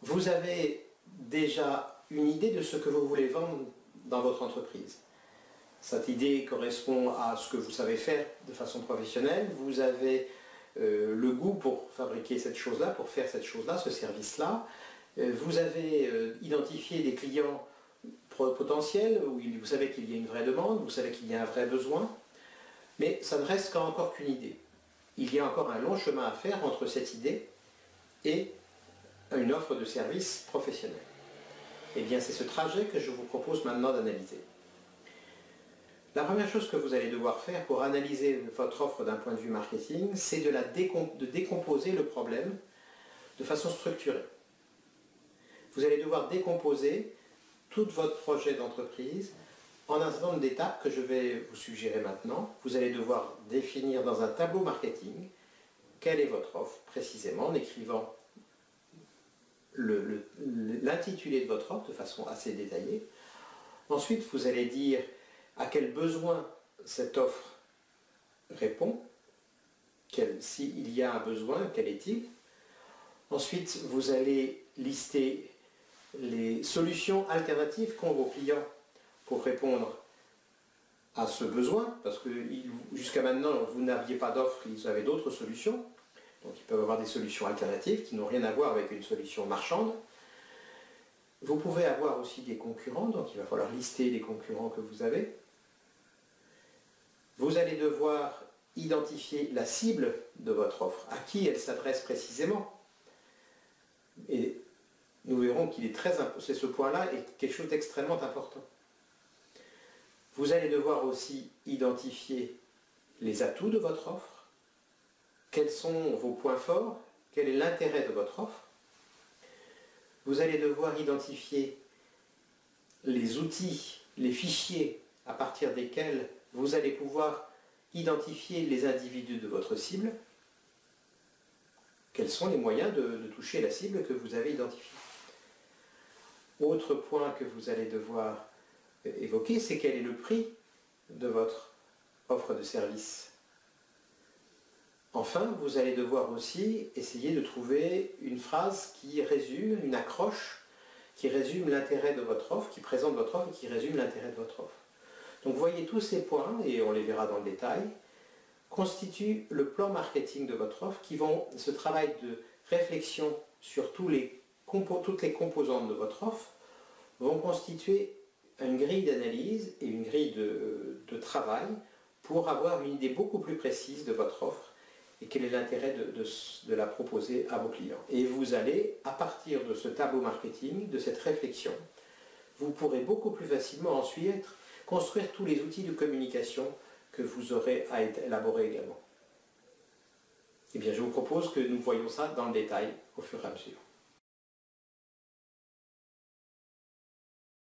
Vous avez déjà une idée de ce que vous voulez vendre dans votre entreprise. Cette idée correspond à ce que vous savez faire de façon professionnelle. Vous avez le goût pour fabriquer cette chose-là, pour faire cette chose-là, ce service-là. Vous avez identifié des clients potentiels où vous savez qu'il y a une vraie demande, vous savez qu'il y a un vrai besoin. Mais ça ne reste encore qu'une idée. Il y a encore un long chemin à faire entre cette idée et une offre de service professionnel. Eh bien, c'est ce trajet que je vous propose maintenant d'analyser. La première chose que vous allez devoir faire pour analyser votre offre d'un point de vue marketing, c'est de décomposer le problème de façon structurée. Vous allez devoir décomposer tout votre projet d'entreprise en un certain nombre d'étapes que je vais vous suggérer maintenant. Vous allez devoir définir dans un tableau marketing quelle est votre offre précisément en écrivant l'intitulé de votre offre de façon assez détaillée. Ensuite, vous allez dire à quel besoin cette offre répond, s'il y a un besoin, quel est-il. Ensuite, vous allez lister les solutions alternatives qu'ont vos clients pour répondre à ce besoin, parce que jusqu'à maintenant, vous n'aviez pas d'offre, ils avaient d'autres solutions. Donc ils peuvent avoir des solutions alternatives qui n'ont rien à voir avec une solution marchande. Vous pouvez avoir aussi des concurrents, donc il va falloir lister les concurrents que vous avez. Vous allez devoir identifier la cible de votre offre, à qui elle s'adresse précisément. Et nous verrons qu'il est ce point-là est quelque chose d'extrêmement important. Vous allez devoir aussi identifier les atouts de votre offre. Quels sont vos points forts? Quel est l'intérêt de votre offre? Vous allez devoir identifier les outils, les fichiers à partir desquels vous allez pouvoir identifier les individus de votre cible. Quels sont les moyens de toucher la cible que vous avez identifiée? Autre point que vous allez devoir évoquer, c'est quel est le prix de votre offre de service. Enfin, vous allez devoir aussi essayer de trouver une phrase qui résume, une accroche, qui résume l'intérêt de votre offre, qui présente votre offre et qui résume l'intérêt de votre offre. Donc voyez, tous ces points, et on les verra dans le détail, constituent le plan marketing de votre offre, ce travail de réflexion sur toutes les composantes de votre offre, vont constituer une grille d'analyse et une grille de travail pour avoir une idée beaucoup plus précise de votre offre et quel est l'intérêt de la proposer à vos clients. Et vous allez, à partir de ce tableau marketing, de cette réflexion, vous pourrez beaucoup plus facilement ensuite construire tous les outils de communication que vous aurez à élaborer également. Eh bien, je vous propose que nous voyions ça dans le détail au fur et à mesure.